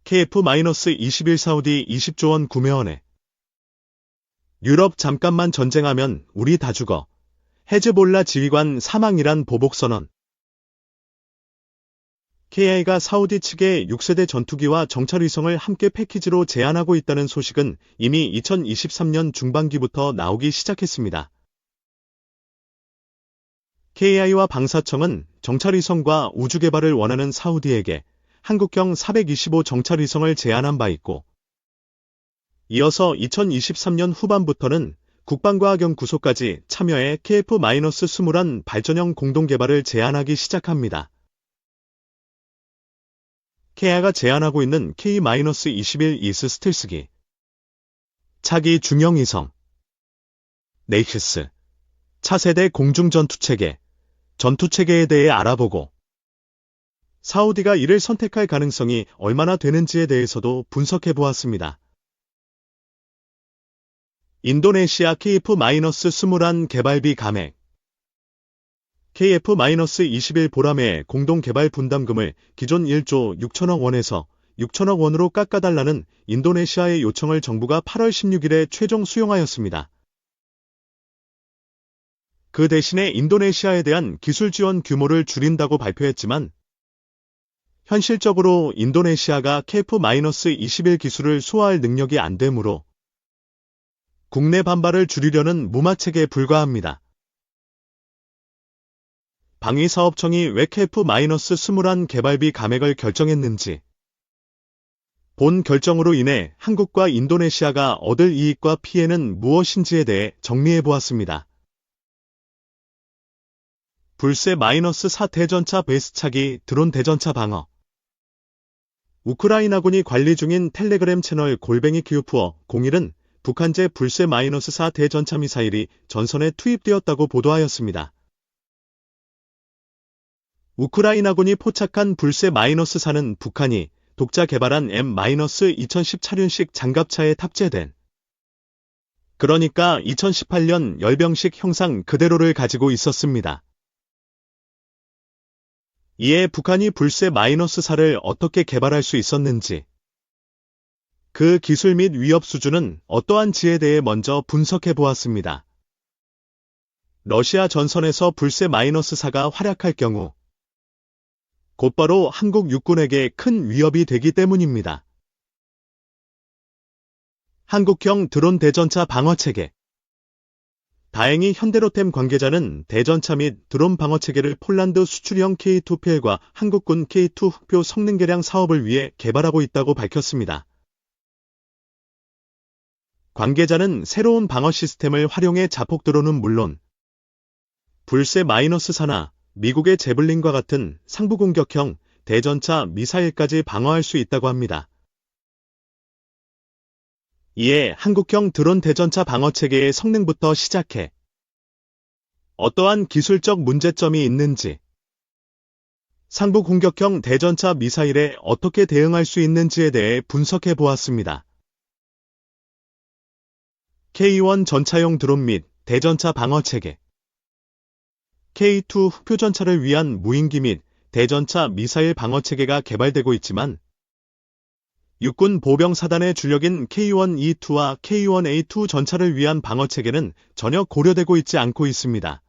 KF-21 사우디 20조 원 구매원에. 유럽 잠깐만 전쟁하면 우리 다 죽어. 헤즈볼라 지휘관 사망이란 보복선언. KI가 사우디 측에 6세대 전투기와 정찰위성을 함께 패키지로 제안하고 있다는 소식은 이미 2023년 중반기부터 나오기 시작했습니다. KI와 방사청은 정찰위성과 우주개발을 원하는 사우디에게 한국형 425 정찰위성을 제안한 바 있고, 이어서 2023년 후반부터는 국방과학연구소까지 참여해 KF-21 발전형 공동개발을 제안하기 시작합니다. KI가 제안하고 있는 K-21 이스 스텔스기, 차기 중형위성, 네이크스, 차세대 공중전투체계, 전투체계에 대해 알아보고, 사우디가 이를 선택할 가능성이 얼마나 되는지에 대해서도 분석해보았습니다. 인도네시아 KF-21 개발비 감액. KF-21 보람의 공동개발 분담금을 기존 1조 6천억 원에서 6천억 원으로 깎아달라는 인도네시아의 요청을 정부가 8월 16일에 최종 수용하였습니다. 그 대신에 인도네시아에 대한 기술 지원 규모를 줄인다고 발표했지만, 현실적으로 인도네시아가 KF-21 기술을 소화할 능력이 안 되므로 국내 반발을 줄이려는 무마책에 불과합니다. 방위사업청이 왜 KF-21 개발비 감액을 결정했는지, 본 결정으로 인해 한국과 인도네시아가 얻을 이익과 피해는 무엇인지에 대해 정리해보았습니다. 불세-4 대전차 베스차기 드론 대전차 방어. 우크라이나군이 관리 중인 텔레그램 채널 @키우프어 01은 북한제 불세-4 대전차 미사일이 전선에 투입되었다고 보도하였습니다. 우크라이나군이 포착한 불세-4는 북한이 독자 개발한 M-2010 차륜식 장갑차에 탑재된, 그러니까 2018년 열병식 형상 그대로를 가지고 있었습니다. 이에 북한이 불세-4를 어떻게 개발할 수 있었는지, 그 기술 및 위협 수준은 어떠한지에 대해 먼저 분석해 보았습니다. 러시아 전선에서 불세-4가 활약할 경우 곧바로 한국 육군에게 큰 위협이 되기 때문입니다. 한국형 드론 대전차 방어체계. 다행히 현대로템 관계자는 대전차 및 드론 방어체계를 폴란드 수출형 K2PL과 한국군 K2 흑표 성능 개량 사업을 위해 개발하고 있다고 밝혔습니다. 관계자는 새로운 방어 시스템을 활용해 자폭 드론은 물론 불세-4나 미국의 제블린과 같은 상부 공격형 대전차 미사일까지 방어할 수 있다고 합니다. 이에 한국형 드론 대전차 방어체계의 성능부터 시작해 어떠한 기술적 문제점이 있는지, 상부 공격형 대전차 미사일에 어떻게 대응할 수 있는지에 대해 분석해 보았습니다. K1 전차용 드론 및 대전차 방어체계. K2 흑표전차를 위한 무인기 및 대전차 미사일 방어체계가 개발되고 있지만, 육군 보병사단의 주력인 K1E2와 K1A2 전차를 위한 방어체계는 전혀 고려되고 있지 않고 있습니다.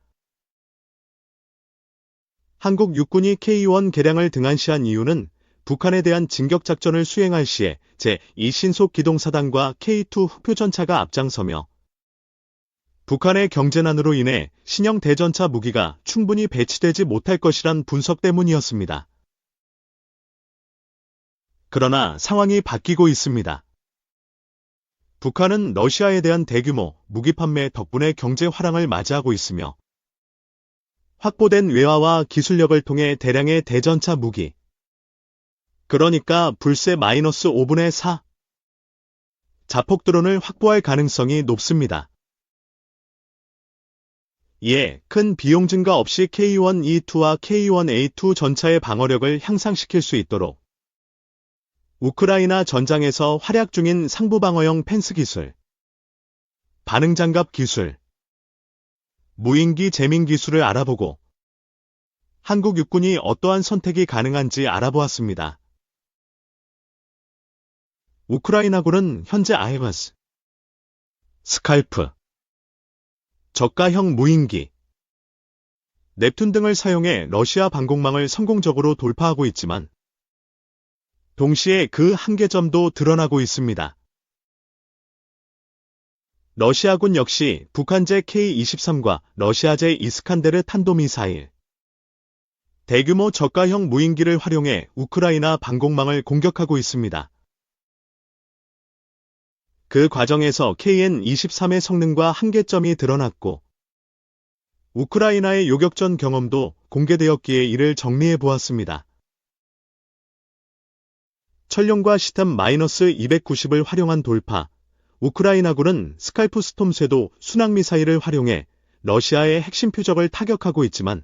한국 육군이 K1 개량을 등한시한 이유는 북한에 대한 진격작전을 수행할 시에 제2신속기동사단과 K2 흑표전차가 앞장서며 북한의 경제난으로 인해 신형 대전차 무기가 충분히 배치되지 못할 것이란 분석 때문이었습니다. 그러나 상황이 바뀌고 있습니다. 북한은 러시아에 대한 대규모 무기 판매 덕분에 경제 화랑을 맞이하고 있으며, 확보된 외화와 기술력을 통해 대량의 대전차 무기, 그러니까 불세-5분의 4 자폭 드론을 확보할 가능성이 높습니다. 이에 큰 비용 증가 없이 K1E2와 K1A2 전차의 방어력을 향상시킬 수 있도록 우크라이나 전장에서 활약 중인 상부방어형 펜스 기술, 반응장갑 기술, 무인기 재민 기술을 알아보고 한국 육군이 어떠한 선택이 가능한지 알아보았습니다. 우크라이나군은 현재 아이바스, 스칼프, 저가형 무인기, 넵툰 등을 사용해 러시아 방공망을 성공적으로 돌파하고 있지만 동시에 그 한계점도 드러나고 있습니다. 러시아군 역시 북한제 K-23과 러시아제 이스칸데르 탄도미사일, 대규모 저가형 무인기를 활용해 우크라이나 방공망을 공격하고 있습니다. 그 과정에서 KN-23의 성능과 한계점이 드러났고 우크라이나의 요격전 경험도 공개되었기에 이를 정리해 보았습니다. 천룡과 시탐 -290을 활용한 돌파, 우크라이나군은 스칼프 스톰 쇄도 순항미사일을 활용해 러시아의 핵심 표적을 타격하고 있지만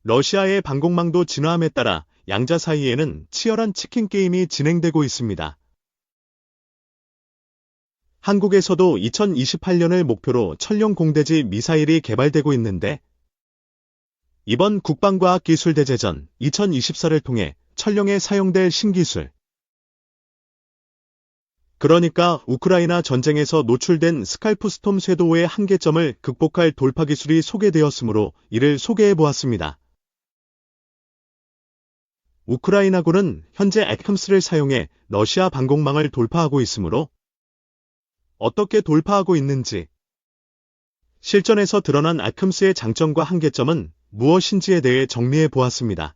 러시아의 방공망도 진화함에 따라 양자 사이에는 치열한 치킨 게임이 진행되고 있습니다. 한국에서도 2028년을 목표로 천룡 공대지 미사일이 개발되고 있는데 이번 국방과학기술대제전 2024를 통해 천룡에 사용될 신기술, 그러니까 우크라이나 전쟁에서 노출된 스칼프 스톰 쇄도의 한계점을 극복할 돌파 기술이 소개되었으므로 이를 소개해 보았습니다. 우크라이나군은 현재 애캄스를 사용해 러시아 방공망을 돌파하고 있으므로 어떻게 돌파하고 있는지, 실전에서 드러난 애캄스의 장점과 한계점은 무엇인지에 대해 정리해 보았습니다.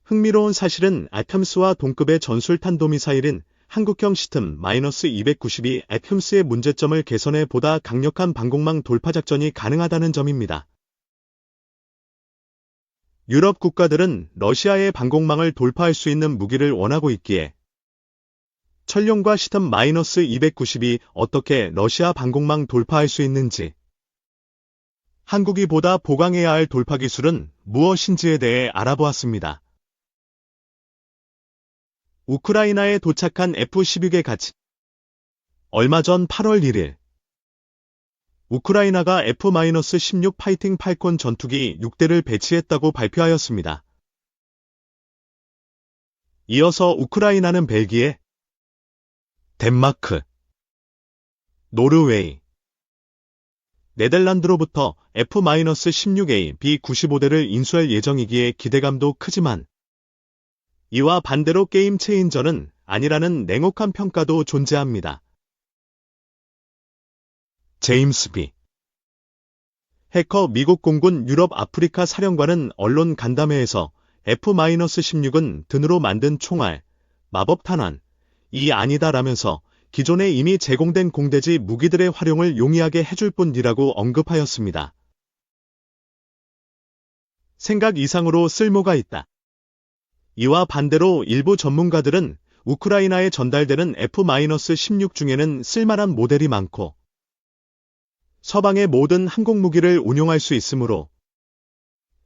흥미로운 사실은 애캄스와 동급의 전술 탄도미사일인 한국형 시탐 -292 애캄스의 문제점을 개선해 보다 강력한 방공망 돌파 작전이 가능하다는 점입니다. 유럽 국가들은 러시아의 방공망을 돌파할 수 있는 무기를 원하고 있기에 천룡과 시탐 -290이 어떻게 러시아 방공망 돌파할 수 있는지, 한국이 보다 보강해야 할 돌파 기술은 무엇인지에 대해 알아보았습니다. 우크라이나에 도착한 F-16의 가치. 얼마 전 8월 1일 우크라이나가 F-16 파이팅 팔콘 전투기 6대를 배치했다고 발표하였습니다. 이어서 우크라이나는 벨기에, 덴마크, 노르웨이, 네덜란드로부터 F-16A B-95대를 인수할 예정이기에 기대감도 크지만 이와 반대로 게임 체인저는 아니라는 냉혹한 평가도 존재합니다. 제임스 B. 해커 미국 공군 유럽 아프리카 사령관은 언론 간담회에서 F-16은 드느로 만든 총알, 마법 탄환, 이 아니다라면서 기존에 이미 제공된 공대지 무기들의 활용을 용이하게 해줄 뿐이라고 언급하였습니다. 생각 이상으로 쓸모가 있다. 이와 반대로 일부 전문가들은 우크라이나에 전달되는 F-16 중에는 쓸만한 모델이 많고 서방의 모든 항공무기를 운용할 수 있으므로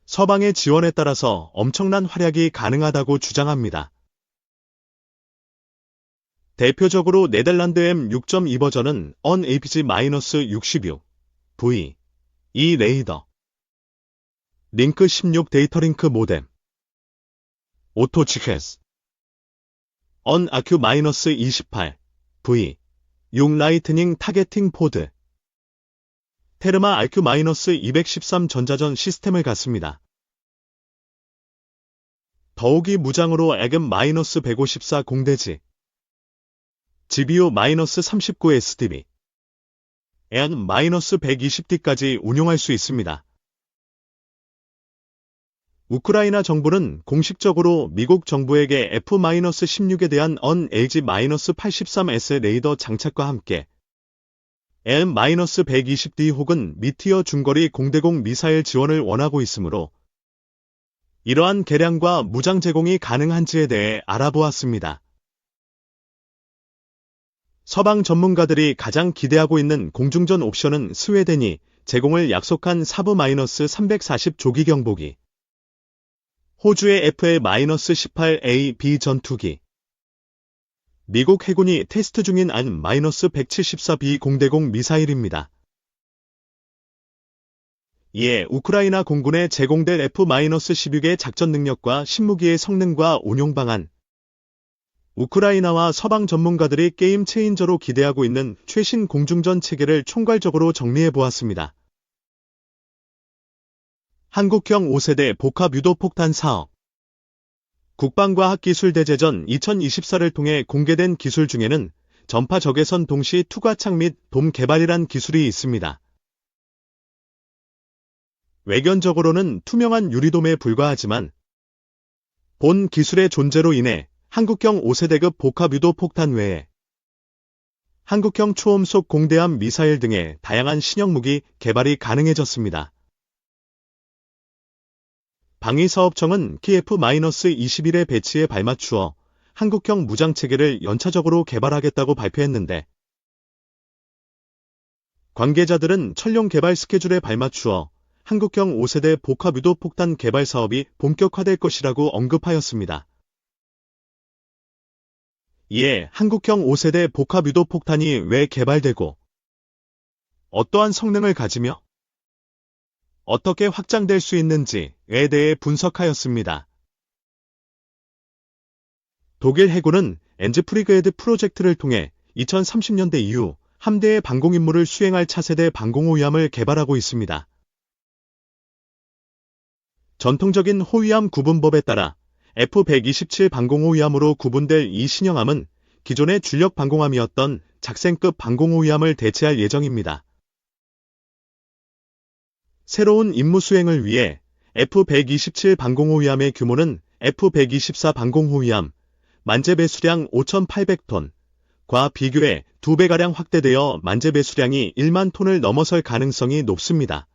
서방의 지원에 따라서 엄청난 활약이 가능하다고 주장합니다. 대표적으로 네덜란드 M6.2 버전은 UNAPG-66 V, 이 레이더, 링크 16 데이터링크 모뎀, 오토 GS, UNAQ-28 V, 6 라이트닝 타겟팅 포드, 테르마 RQ-213 전자전 시스템을 갖습니다. 더욱이 무장으로 애금-154 공대지, GBU-39 SDB, AN-120D까지 운용할 수 있습니다. 우크라이나 정부는 공식적으로 미국 정부에게 F-16에 대한 UNAG-83S 레이더 장착과 함께 AN-120D 혹은 미티어 중거리 공대공 미사일 지원을 원하고 있으므로 이러한 개량과 무장 제공이 가능한지에 대해 알아보았습니다. 서방 전문가들이 가장 기대하고 있는 공중전 옵션은 스웨덴이 제공을 약속한 사브-340 조기 경보기, 호주의 FA-18A/B 전투기, 미국 해군이 테스트 중인 AN-174B 공대공 미사일입니다. 이에 우크라이나 공군에 제공될 F-16의 작전 능력과 신무기의 성능과 운용 방안, 우크라이나와 서방 전문가들이 게임 체인저로 기대하고 있는 최신 공중전 체계를 총괄적으로 정리해 보았습니다. 한국형 5세대 복합 유도폭탄 사업. 국방과학기술대제전 2024를 통해 공개된 기술 중에는 전파 적외선 동시 투과착 및 돔 개발이란 기술이 있습니다. 외견적으로는 투명한 유리돔에 불과하지만 본 기술의 존재로 인해 한국형 5세대급 복합 유도폭탄 외에 한국형 초음속 공대함 미사일 등의 다양한 신형 무기 개발이 가능해졌습니다. 방위사업청은 KF-21의 배치에 발맞추어 한국형 무장체계를 연차적으로 개발하겠다고 발표했는데 관계자들은 천룡 개발 스케줄에 발맞추어 한국형 5세대 복합 유도폭탄 개발 사업이 본격화될 것이라고 언급하였습니다. 이에 한국형 5세대 복합 유도폭탄이 왜 개발되고 어떠한 성능을 가지며 어떻게 확장될 수 있는지에 대해 분석하였습니다. 독일 해군은 엔즈프리그헤드 프로젝트를 통해 2030년대 이후 함대의 방공 임무를 수행할 차세대 방공호위함을 개발하고 있습니다. 전통적인 호위함 구분법에 따라 F-127 방공호위함으로 구분될 이 신형함은 기존의 주력 방공함이었던 작생급 방공호위함을 대체할 예정입니다. 새로운 임무 수행을 위해 F-127 방공호위함의 규모는 F-124 방공호위함, 만재 배수량 5,800톤과 비교해 2배가량 확대되어 만재 배수량이 1만 톤을 넘어설 가능성이 높습니다.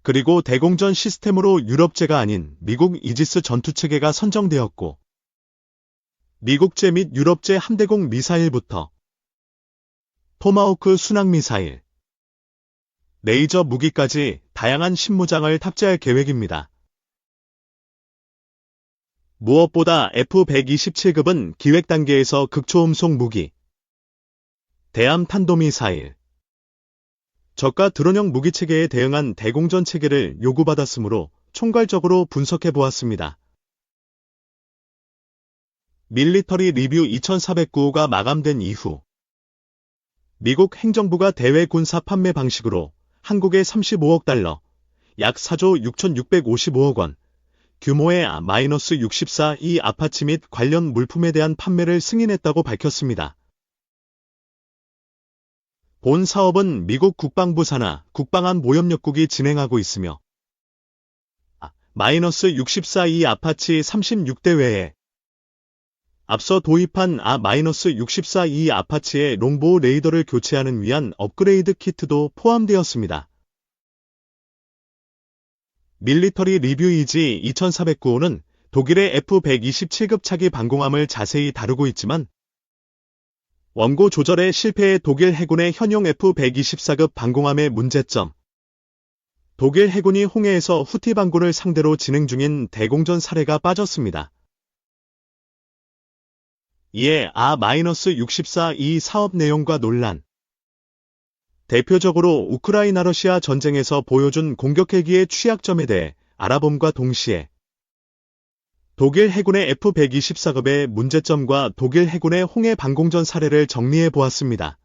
그리고 대공전 시스템으로 유럽제가 아닌 미국 이지스 전투체계가 선정되었고 미국제 및 유럽제 함대공 미사일부터 토마호크 순항미사일, 레이저 무기까지 다양한 신무장을 탑재할 계획입니다. 무엇보다 F-127급은 기획 단계에서 극초음속 무기, 대함 탄도미사일, 저가 드론형 무기체계에 대응한 대공전 체계를 요구받았으므로 총괄적으로 분석해 보았습니다. 밀리터리 리뷰 2409호가 마감된 이후 미국 행정부가 대외 군사 판매 방식으로 한국에 35억 달러, 약 4조 6,655억 원 규모의 -64E 아파치 및 관련 물품에 대한 판매를 승인했다고 밝혔습니다. 본 사업은 미국 국방부 산하 국방안보협력국이 진행하고 있으며 -64E 아파치 36대 외에 앞서 도입한 -64E 아파치의 롱보우 레이더를 교체하는 위한 업그레이드 키트도 포함되었습니다. 밀리터리 리뷰이지 2409호는 독일의 F-127급 차기 방공함을 자세히 다루고 있지만 원고 조절에 실패해 독일 해군의 현용 F-124급 방공함의 문제점, 독일 해군이 홍해에서 후티 반군을 상대로 진행 중인 대공전 사례가 빠졌습니다. 이에 -64E 사업 내용과 논란, 대표적으로 우크라이나 러시아 전쟁에서 보여준 공격 헬기의 취약점에 대해 알아봄과 동시에 독일 해군의 F-124급의 문제점과 독일 해군의 홍해 방공전 사례를 정리해 보았습니다.